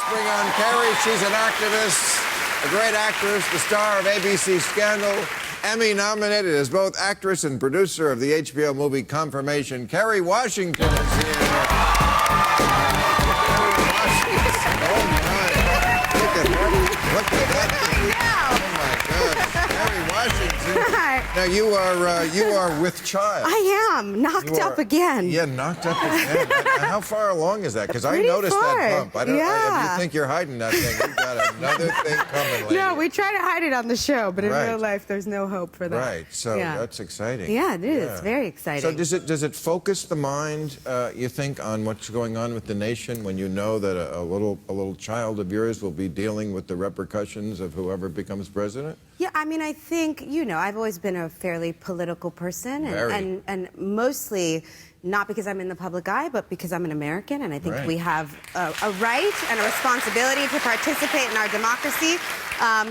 bring on Kerry. She's an activist, a great actress, the star of ABC's Scandal, Emmy-nominated as both actress and producer of the HBO movie Confirmation. Kerry Washington is here. Kerry Washington. Oh, my. Look at that. Look at that. Oh, my God. Kerry Washington. Now, you are with child. I am. Knocked up again. Yeah, knocked up again. How far along is that? Because I noticed that bump. If you think you're hiding that thing, you've got another thing coming later. No, we try to hide it on the show, but in real life, there's no hope for that. Right. So that's exciting. Yeah, it is. It's very exciting. So does it focus the mind, you think, on what's going on with the nation when you know that a little child of yours will be dealing with the repercussions of whoever becomes president? Yeah, I mean, I think, I've always been a fairly political person, and mostly not because I'm in the public eye, but because I'm an American, and I think we have a right and a responsibility to participate in our democracy.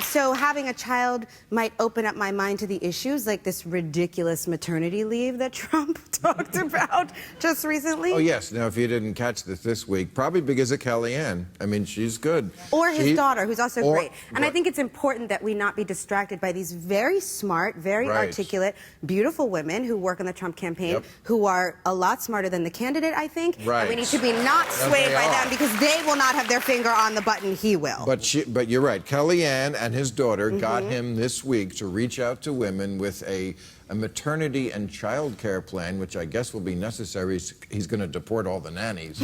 So having a child might open up my mind to the issues, like this ridiculous maternity leave that Trump talked about just recently. Oh, yes. Now, if you didn't catch this week, probably because of Kellyanne. I mean, she's good. Or his daughter, who's also great. And I think it's important that we not be distracted by these very smart, very articulate, beautiful women who work on the Trump campaign, who are a lot smarter than the candidate, I think. And we need to be not swayed by them, because they will not have their finger on the button. He will. But you're right. Kellyanne and his daughter got him this week to reach out to women with a maternity and child care plan, which I guess will be necessary. He's going to deport all the nannies.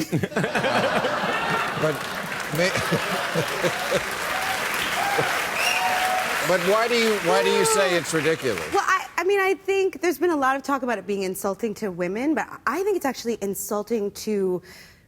But why do you say it's ridiculous? Well, I mean, I think there's been a lot of talk about it being insulting to women, but I think it's actually insulting to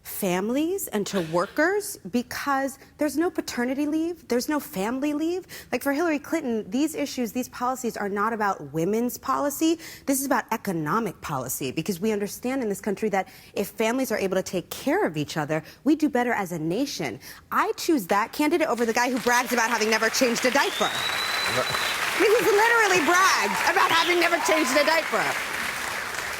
families and to workers, because there's no paternity leave, there's no family leave. Like for Hillary Clinton, these issues, these policies are not about women's policy. This is about economic policy, because we understand in this country that if families are able to take care of each other, we do better as a nation. I choose that candidate over the guy who brags about having never changed a diaper. I mean, he's literally bragged about having never changed a diaper.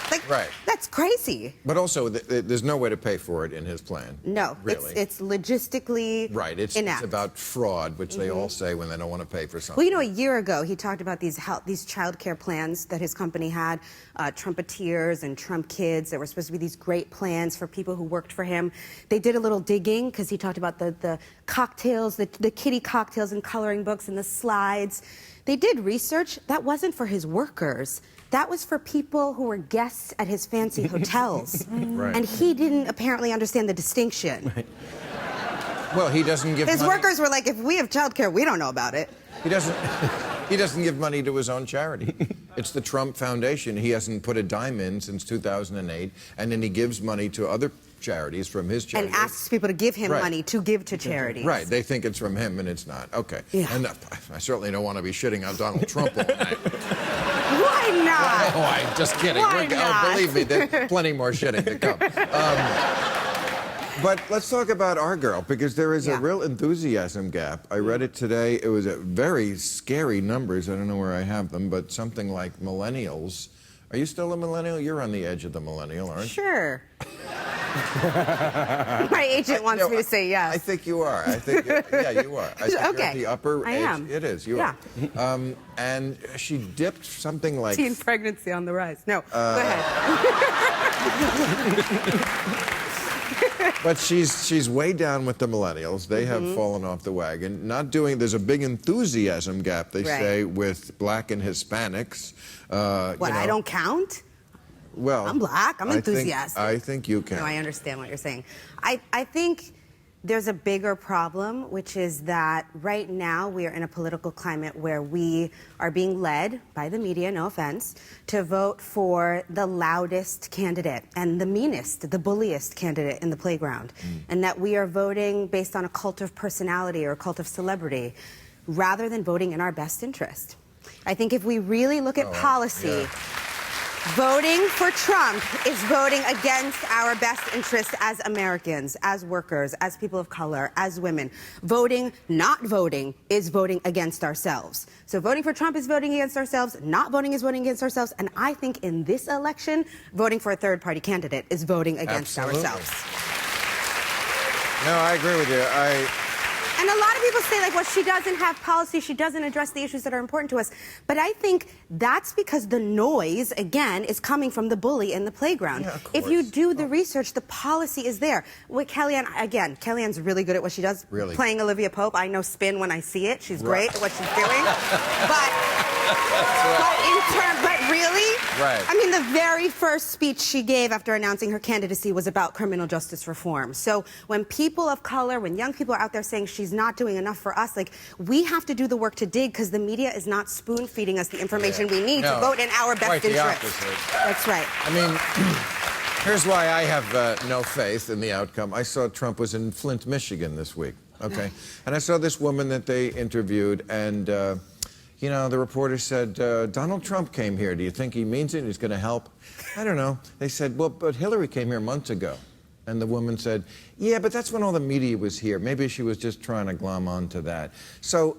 Like, that's crazy. But also, there's no way to pay for it in his plan. No, really. It's logistically It's about fraud, which they all say when they don't want to pay for something. Well, a year ago, he talked about these child care plans that his company had, Trumpeteers and Trump Kids. There were supposed to be these great plans for people who worked for him. They did a little digging, because he talked about the cocktails, the kiddie cocktails and coloring books and the slides. They did research. That wasn't for his workers. That was for people who were guests at his fancy hotels. And he didn't apparently understand the distinction. Well, he doesn't give his workers were like, if we have childcare, we don't know about it. He doesn't give money to his own charity. It's the Trump Foundation. He hasn't put a dime in since 2008, and then he gives money to other charities from his charity. And asks people to give him money to give to charities. Right. They think it's from him, and it's not. Okay. Yeah. And I certainly don't want to be shitting on Donald Trump all night. Why not? Oh, I'm just kidding. Why not? Oh, believe me, there's plenty more shitting to come. But let's talk about our girl, because there is a real enthusiasm gap. I read it today. It was very scary numbers. I don't know where I have them, but something like millennials. Are you still a millennial? You're on the edge of the millennial, aren't you? Sure. My agent wants me to say yes. I think you are. I think, yeah, you are. I think you're at the upper age. am. It is. You are. And she dipped something like... Teen pregnancy on the rise. No, go ahead. But she's way down with the millennials. They have fallen off the wagon. There's a big enthusiasm gap, they say, with black and Hispanics. I don't count? Well, I'm black. I'm enthusiastic. I think you can. No, I understand what you're saying. I think there's a bigger problem, which is that right now we are in a political climate where we are being led by the media, no offense, to vote for the loudest candidate and the meanest, the bulliest candidate in the playground. And that we are voting based on a cult of personality or a cult of celebrity, rather than voting in our best interest. I think if we really look at policy, voting for Trump is voting against our best interests as Americans, as workers, as people of color, as women. Not voting, is voting against ourselves. So voting for Trump is voting against ourselves, not voting is voting against ourselves, and I think in this election, voting for a third-party candidate is voting against ourselves. No, I agree with you. And a lot of people say, like, well, she doesn't have policy, she doesn't address the issues that are important to us. But I think that's because the noise, again, is coming from the bully in the playground. Yeah, of course. If you do the research, the policy is there. With Kellyanne, again, Kellyanne's really good at what she does. Really? Playing Olivia Pope, I know spin when I see it. She's great at what she's doing. But really? Right. I mean, the very first speech she gave after announcing her candidacy was about criminal justice reform. So when people of color, when young people are out there saying she's not doing enough for us, like, we have to do the work to dig because the media is not spoon-feeding us the information we need to vote in our best Quite the interest. opposite. That's right. I mean, here's why I have no faith in the outcome. I saw Trump was in Flint, Michigan this week, okay? And I saw this woman that they interviewed, and, you know, the reporter said, Donald Trump came here. Do you think he means it? He's going to help? I don't know. They said, well, but Hillary came here months ago. And the woman said, yeah, but that's when all the media was here. Maybe she was just trying to glom onto that. So,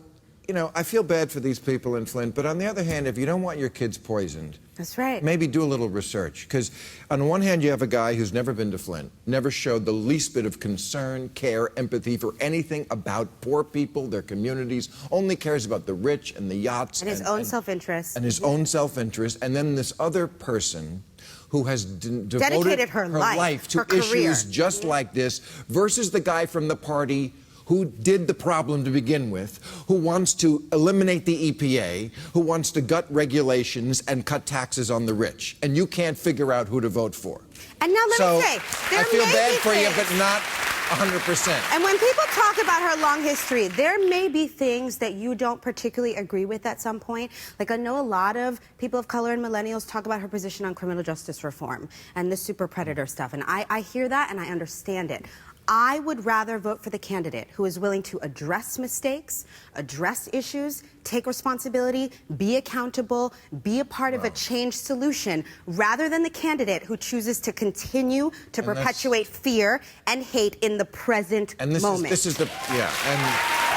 you know, I feel bad for these people in Flint, but on the other hand, if you don't want your kids poisoned, that's right. maybe do a little research. Because on the one hand, you have a guy who's never been to Flint, never showed the least bit of concern, care, empathy for anything about poor people, their communities, only cares about the rich and the yachts. And his own self-interest. And his own self-interest. And then this other person who has devoted her life to issues just like this, versus the guy from the party who did the problem to begin with, who wants to eliminate the EPA, who wants to gut regulations and cut taxes on the rich. And you can't figure out who to vote for. And now let me say, I feel bad for you, but not 100%. And when people talk about her long history, there may be things that you don't particularly agree with at some point. Like, I know a lot of people of color and millennials talk about her position on criminal justice reform and the super predator stuff. And I hear that and I understand it. I would rather vote for the candidate who is willing to address mistakes, address issues, take responsibility, be accountable, be a part of a change solution, rather than the candidate who chooses to continue to perpetuate fear and hate in the present moment. This is the, yeah, and,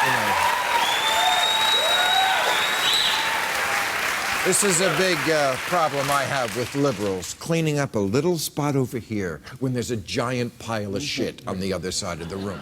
you know. This is a big problem I have with liberals, cleaning up a little spot over here when there's a giant pile of shit on the other side of the room.